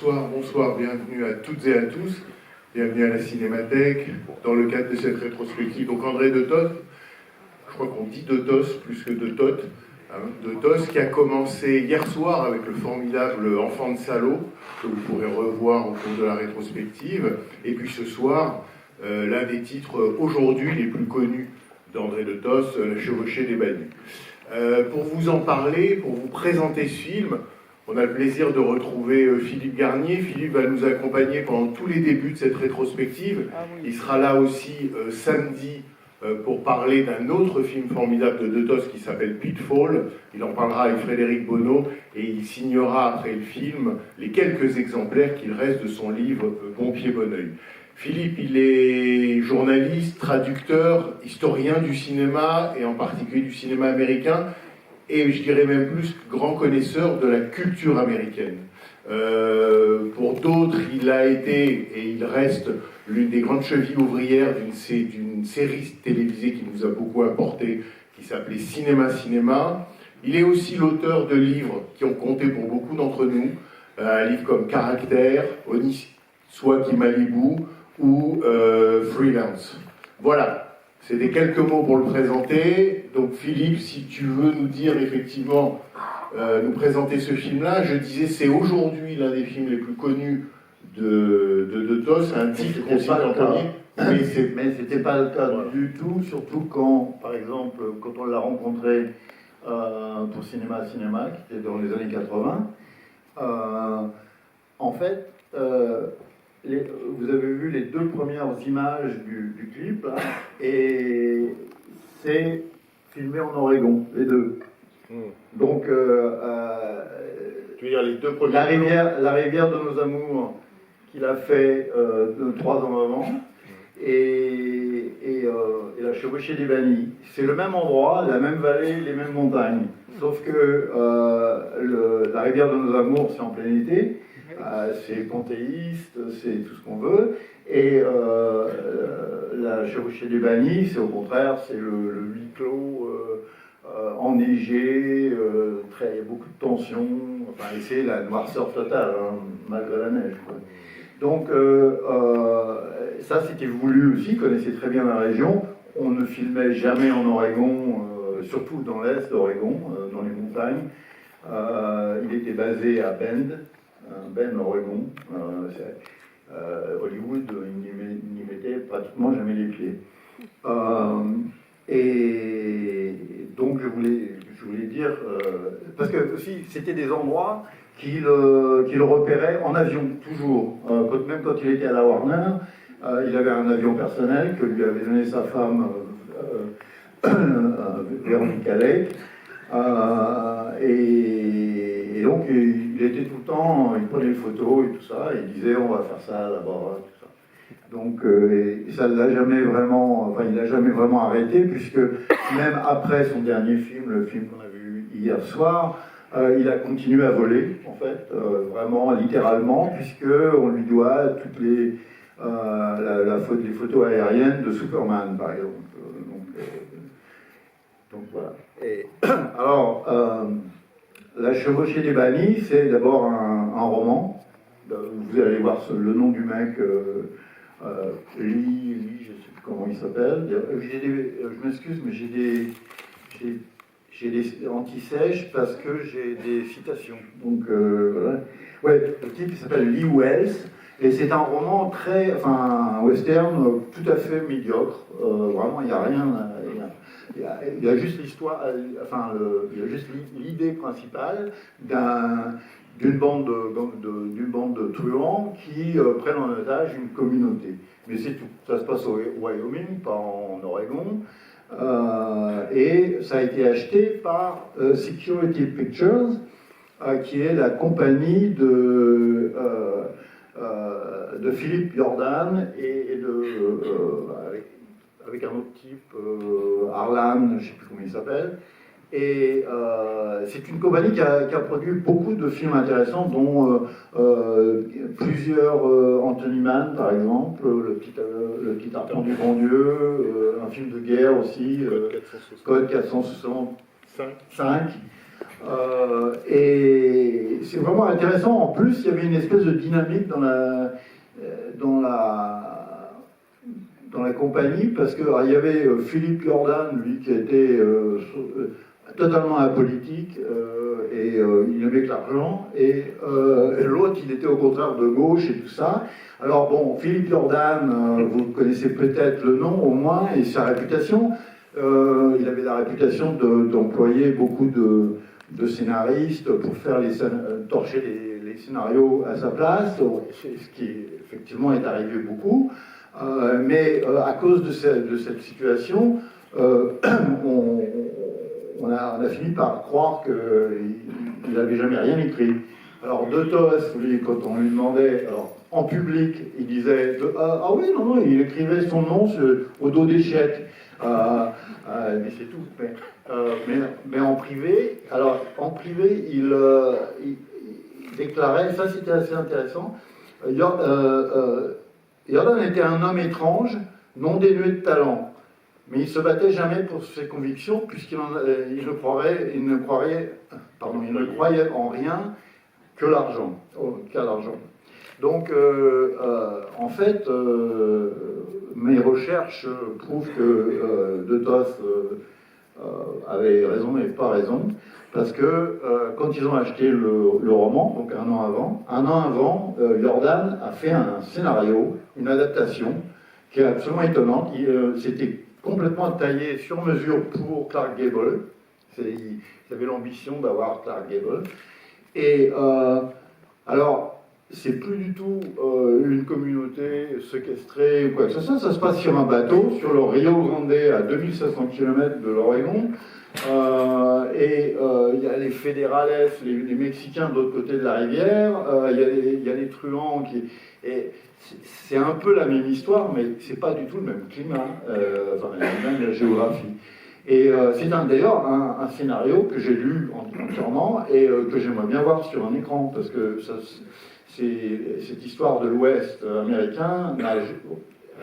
bonsoir, bienvenue à toutes et à tous, bienvenue à la Cinémathèque, dans le cadre de cette rétrospective. Donc André de Toth, je crois qu'on dit de Toth plus que de Toth, de Toth qui a commencé hier soir avec le formidable Enfant de salaud, que vous pourrez revoir au cours de la rétrospective, et puis ce soir, l'un des titres aujourd'hui les plus connus d'André de Toth, La chevauchée des bannis. Pour vous en parler, pour vous présenter ce film, on a le plaisir de retrouver Philippe Garnier. Philippe va nous accompagner pendant tous les débuts de cette rétrospective. Il sera là aussi samedi pour parler d'un autre film formidable de Toth qui s'appelle Pitfall. Il en parlera avec Frédéric Bonneau et il signera après le film les quelques exemplaires qu'il reste de son livre Bon pied, bon oeil. Philippe, il est journaliste, traducteur, historien du cinéma et en particulier du cinéma américain. Et je dirais même plus grand connaisseur de la culture américaine. Pour d'autres, il a été et il reste l'une des grandes chevilles ouvrières d'une série télévisée qui nous a beaucoup apporté, qui s'appelait Cinéma. Il est aussi l'auteur de livres qui ont compté pour beaucoup d'entre nous, un livre comme Caractère, Oniswaki Malibu ou Freelance. Voilà. C'était quelques mots pour le présenter. Donc Philippe, si tu veux nous dire effectivement, nous présenter ce film-là, je disais c'est aujourd'hui l'un des films les plus connus de Toth, c'est un titre qu'on cite en premier. Mais c'était pas le cas du tout, surtout quand, par exemple, quand on l'a rencontré pour Cinéma, qui était dans les années 80, en fait, vous avez vu les deux premières images du clip, là, et c'est filmé en Oregon, les deux. Donc, tu veux dire les deux premières la rivière de nos amours qu'il a fait 3 ans avant, et la chevauchée des bannis. C'est le même endroit, la même vallée, les mêmes montagnes. Sauf que la rivière de nos amours, c'est en plein été. C'est panthéiste, c'est tout ce qu'on veut, et la chevauchée des bannis, c'est au contraire, c'est le huis clos, enneigé, il y a beaucoup de tension, enfin, et c'est la noirceur totale, hein, malgré la neige, quoi. Donc, ça c'était voulu aussi, connaissez très bien la région, on ne filmait jamais en Oregon, surtout dans l'est d'Oregon, dans les montagnes. Il était basé à Bend, Oregon. Hollywood, il n'y mettait pratiquement jamais les pieds. Et donc je voulais dire, parce que aussi c'était des endroits qu'il repérait en avion, toujours. Même quand il était à la Warner, il avait un avion personnel que lui avait donné sa femme, Véronique Alec. Et donc il était tout le temps, il prenait des photos et tout ça, et il disait on va faire ça là-bas, tout ça. Donc et ça ne l'a jamais vraiment, enfin il l'a jamais vraiment arrêté, puisque même après son dernier film, le film qu'on a vu hier soir, il a continué à voler, en fait, vraiment littéralement, puisque on lui doit toutes les photos aériennes de Superman, par exemple. Donc voilà. Et, alors, La chevauchée des bannis, c'est d'abord un roman. Vous allez voir le nom du mec, Lee, je ne sais plus comment il s'appelle. Je m'excuse, mais j'ai des anti-sèches parce que j'ai des citations. Donc, voilà. Ouais, le type il s'appelle Lee Wells. Et c'est un roman un western tout à fait médiocre. Vraiment, il n'y a rien. Il y a juste l'histoire, il y a juste l'idée principale d'une bande de truands qui prennent en otage une communauté. Mais c'est tout. Ça se passe au Wyoming, pas en Oregon. Et ça a été acheté par Security Pictures, qui est la compagnie de Philippe Jordan et avec un autre type, Arlan, je ne sais plus comment il s'appelle. Et c'est une compagnie qui a produit beaucoup de films intéressants, dont plusieurs Anthony Mann, par exemple, le petit arpent du bon Dieu, un film de guerre aussi, Code 465. Et c'est vraiment intéressant. En plus, il y avait une espèce de dynamique dans la compagnie, parce qu'il y avait Philippe Jordan, lui, qui était totalement apolitique, et il n'aimait que l'argent, et l'autre, il était au contraire de gauche et tout ça. Alors bon, Philippe Jordan, vous connaissez peut-être le nom au moins, et sa réputation. Il avait la réputation d'employer beaucoup de scénaristes pour faire torcher les scénarios à sa place, ce qui effectivement est arrivé beaucoup. Mais à cause de cette situation, on a fini par croire qu'il n'avait jamais rien écrit. Alors De Tos, lui, quand on lui demandait, alors, en public, il disait ah oui, non, il écrivait son nom au dos des chèques. Mais c'est tout. Mais en privé, il déclarait, ça c'était assez intéressant, Jordan était un homme étrange, non dénué de talent, mais il ne se battait jamais pour ses convictions, puisqu'il ne croyait en rien qu'à l'argent. Donc, en fait, mes recherches prouvent que De Tos avait raison et pas raison, parce que quand ils ont acheté le roman, donc un an avant, Jordan a fait un scénario, une adaptation, qui est absolument étonnante. C'était complètement taillé sur mesure pour Clark Gable. Il avait l'ambition d'avoir Clark Gable. Et alors, c'est plus du tout une communauté séquestrée ou quoi que ce soit. Ça se passe sur un bateau, sur le Rio Grande, à 2700 km de l'Oregon. Et il y a les fédérales, les Mexicains de l'autre côté de la rivière. Il y a les truands qui... Et c'est un peu la même histoire, mais c'est pas du tout le même climat, même la géographie. Et c'est d'ailleurs un scénario que j'ai lu entièrement et que j'aimerais bien voir sur un écran, parce que cette histoire de l'Ouest américain n'a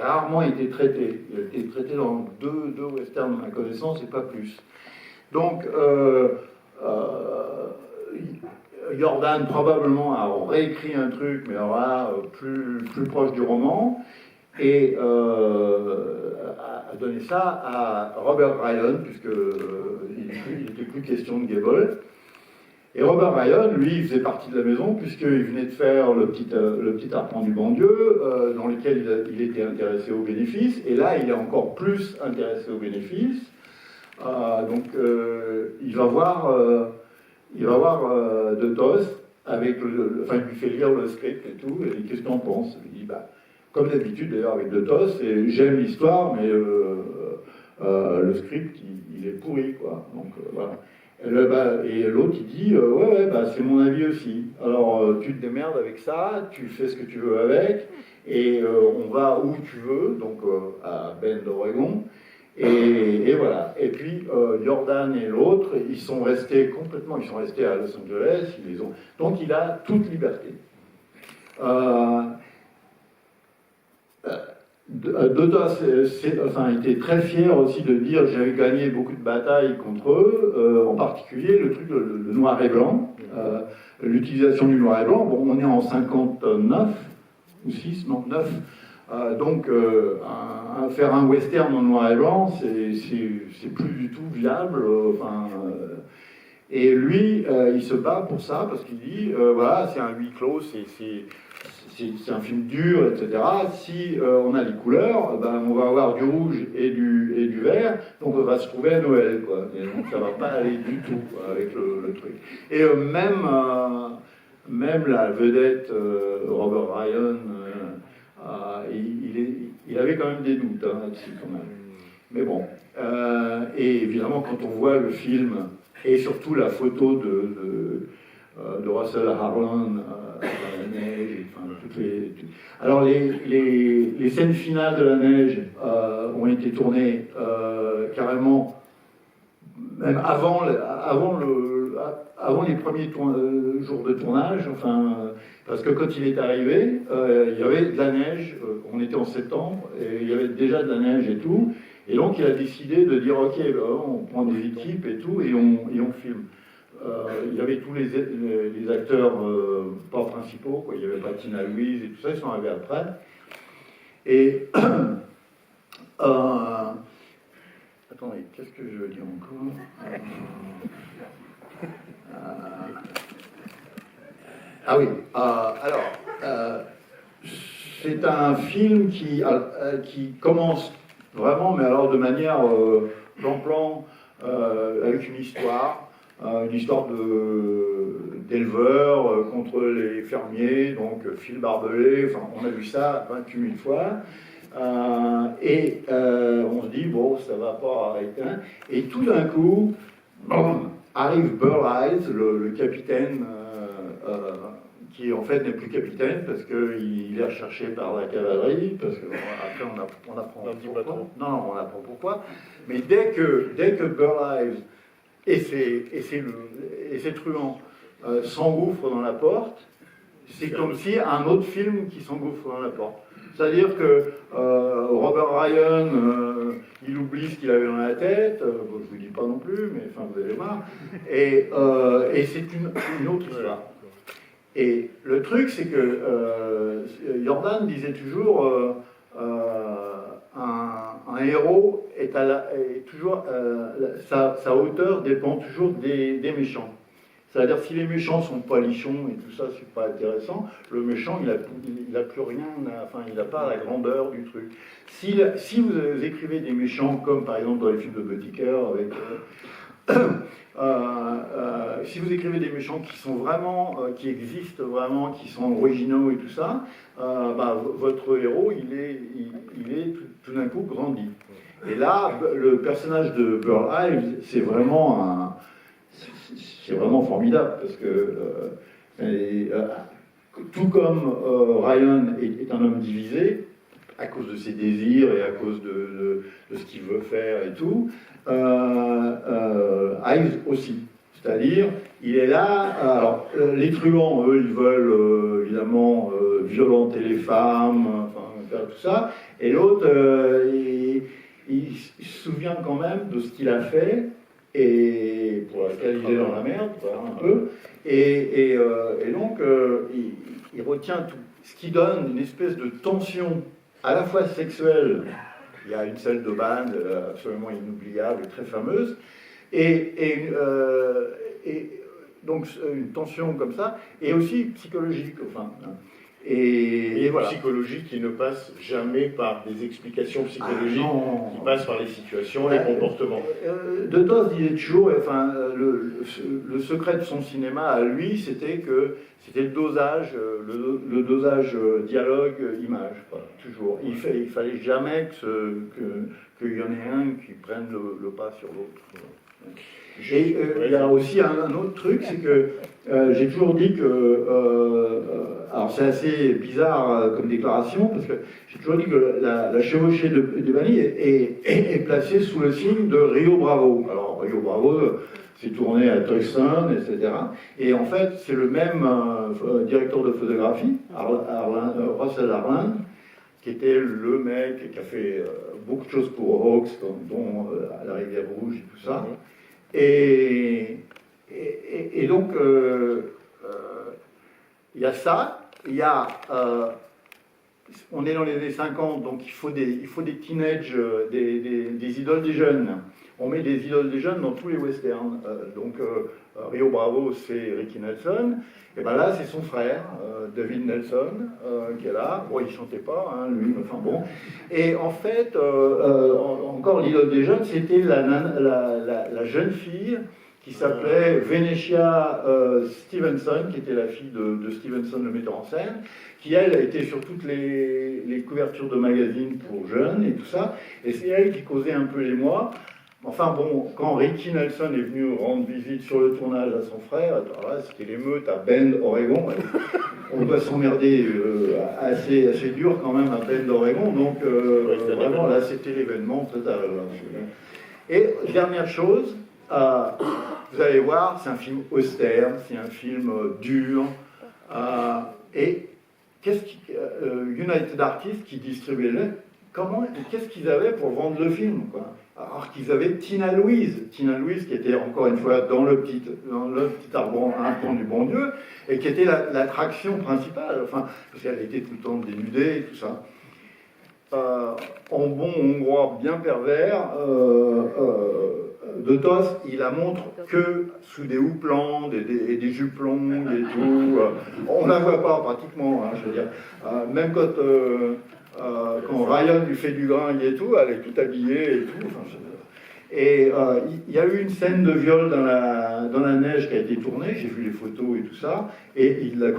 rarement été traitée. Elle a été traitée dans deux westerns de ma connaissance et pas plus. Donc, Jordan probablement a réécrit un truc, mais alors là, plus proche du roman, et a donné ça à Robert Ryan, puisqu'il n'était plus question de Gable. Et Robert Ryan, lui, il faisait partie de la maison, puisqu'il venait de faire le petit arpent du bon Dieu, dans lequel il était intéressé aux bénéfices, et là, il est encore plus intéressé aux bénéfices. Donc, il va voir De Tos, il lui fait lire le script et tout, et qu'est-ce que t'en penses? Il dit, comme d'habitude d'ailleurs avec De Tos, j'aime l'histoire, mais le script, il est pourri, quoi. Donc, voilà. Et l'autre, il dit, c'est mon avis aussi. Alors, tu te démerdes avec ça, tu fais ce que tu veux avec, et on va où tu veux, donc à Bend, Oregon. Et voilà. Et puis Jordan et l'autre, ils sont restés à Los Angeles. Donc il a toute liberté. De Tos était très fier aussi de dire j'avais gagné beaucoup de batailles contre eux, en particulier le truc le noir et blanc, l'utilisation du noir et blanc. Bon, on est en 59 ou 6, non 9. Donc, faire un western en noir et blanc, c'est plus du tout viable. Et lui, il se bat pour ça, parce qu'il dit, voilà, c'est un huis clos, c'est un film dur, etc. Si on a les couleurs, on va avoir du rouge et du vert, donc on va se trouver à Noël, quoi. Et donc ça va pas aller du tout, quoi, avec le truc. Et même la vedette Robert Ryan, il avait quand même des doutes là-dessus, quand même. Mais bon. Et évidemment, quand on voit le film, et surtout la photo de Russell Harlan dans la neige, alors les scènes finales de la neige ont été tournées carrément même avant les premiers jours de tournage, parce que quand il est arrivé, il y avait de la neige, on était en septembre, et il y avait déjà de la neige et tout, et donc il a décidé de dire ok, on prend des équipes et tout, et on filme. il y avait tous les acteurs pas principaux, quoi. Il n'y avait pas Tina Louise et tout ça, ils sont arrivés après. Et attendez, qu'est-ce que je veux dire encore Ah oui, alors, c'est un film qui commence vraiment, mais alors de manière plan-plan, avec une histoire d'éleveurs contre les fermiers, donc fil barbelé, enfin on a vu ça 28 000 fois. On se dit, bon, ça va pas arrêter. Et tout d'un coup, arrive Burl Ives, le capitaine, qui en fait n'est plus capitaine parce qu'il est recherché par la cavalerie, parce qu'après on apprend pourquoi. Non, on apprend pourquoi. Mais dès que Burl Ives et ses truands s'engouffrent dans la porte, c'est comme si un autre film qui s'engouffre dans la porte. C'est-à-dire que Robert Ryan, il oublie ce qu'il avait dans la tête, bon, je vous dis pas non plus, mais enfin vous allez voir, et c'est une autre histoire. Et le truc, c'est que Jordan disait toujours un héros est toujours sa hauteur dépend toujours des méchants. C'est-à-dire si les méchants sont pas lichons et tout ça, c'est pas intéressant. Le méchant, il a plus rien, enfin il n'a pas la grandeur du truc. Si vous écrivez des méchants comme par exemple dans les films de Buttiker avec si vous écrivez des méchants qui sont vraiment, qui existent vraiment, qui sont originaux et tout ça, votre héros, il est tout d'un coup grandi. Et là, le personnage de Burl Ives, c'est vraiment formidable parce que tout comme Ryan est un homme divisé à cause de ses désirs et à cause de ce qu'il veut faire et tout, Ives aussi. C'est-à-dire, il est là. Alors, les truands, eux, ils veulent évidemment violenter les femmes, enfin, faire tout ça. Et l'autre, il se souvient quand même de ce qu'il a fait et pour laquelle il est dans la merde, un peu. Et donc, il retient tout. Ce qui donne une espèce de tension à la fois sexuelle. Il y a une scène de bande absolument inoubliable et très fameuse. Et donc une tension comme ça, et aussi psychologique, enfin. Et voilà. Psychologique qui ne passe jamais par des explications psychologiques, qui passe par les situations, les comportements. De Tos disait toujours, enfin, le secret de son cinéma à lui, c'était que c'était le dosage, le dosage dialogue-image, voilà, toujours. Il fallait jamais qu'il y en ait un qui prenne le pas sur l'autre. Et il y a aussi un autre truc, c'est que j'ai toujours dit que, alors c'est assez bizarre comme déclaration, parce que j'ai toujours dit que la chevauchée de Vanille est placée sous le signe de Rio Bravo. Alors Rio Bravo, c'est tourné à Tucson, etc. Et en fait, c'est le même directeur de photographie, Russell Harlan, qui était le mec qui a fait beaucoup de choses pour Hawks, dont La Rivière Rouge et tout ça. Et donc, il y a ça, il y a... on est dans les années 50, donc il faut des teenage, des idoles des jeunes. On met des idoles des jeunes dans tous les westerns. Rio Bravo, c'est Ricky Nelson. Et ben là, c'est son frère, David Nelson, qui est là. Bon, il chantait pas, hein, lui, enfin bon. Et en fait, encore l'idole des jeunes, c'était la jeune fille qui s'appelait Venetia Stevenson, qui était la fille de Stevenson, le metteur en scène, qui, elle, était sur toutes les couvertures de magazines pour jeunes et tout ça. Et c'est elle qui causait un peu l'émoi. Enfin bon, quand Ricky Nelson est venu rendre visite sur le tournage à son frère, alors là, c'était l'émeute à Bend, Oregon. On doit s'emmerder assez dur quand même à Bend, Oregon. Donc vraiment, là, c'était l'événement total. Et dernière chose, vous allez voir, c'est un film austère, c'est un film dur. Et United Artists qui distribuait qu'est-ce qu'ils avaient pour vendre le film, quoi. alors qu'ils avaient Tina Louise qui était encore une fois dans le petit arbre à un coin du bon Dieu, et qui était l'attraction principale, enfin, parce qu'elle était tout le temps dénudée et tout ça. En bon hongrois bien pervers, de Tos, il la montre que sous des houppes et des jupes longues et tout. On la voit pas pratiquement, hein, je veux dire. Même quand Ryan lui fait du gringue et tout, elle est toute habillée et tout. Enfin, et il y a eu une scène de viol dans la neige qui a été tournée, j'ai vu les photos et tout ça, et il l'a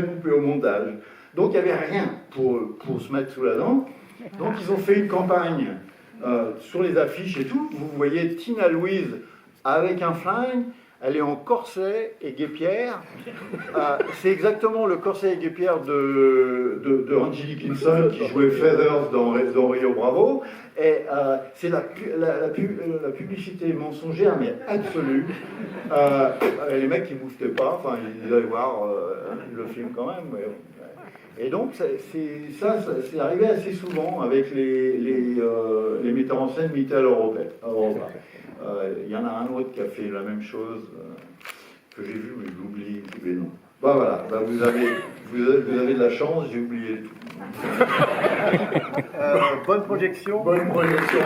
coupé au montage. Donc il n'y avait rien pour se mettre sous la dent. Donc ils ont fait une campagne sur les affiches et tout. Vous voyez Tina Louise avec un flingue, elle est en corset et guêpière. C'est exactement le corset et guêpière de Angie Dickinson qui jouait Feathers dans Rio Bravo. Et c'est la publicité mensongère, mais absolue. Les mecs qui ne mouftaient pas, enfin ils allaient voir le film quand même. Et donc, c'est arrivé assez souvent avec les metteurs en scène mitteleuropéens. Il y en a un autre qui a fait la même chose, que j'ai vu, mais j'oublie les noms. Bah voilà, bah vous avez de la chance, j'ai oublié tout. Bonne projection. Bonne projection.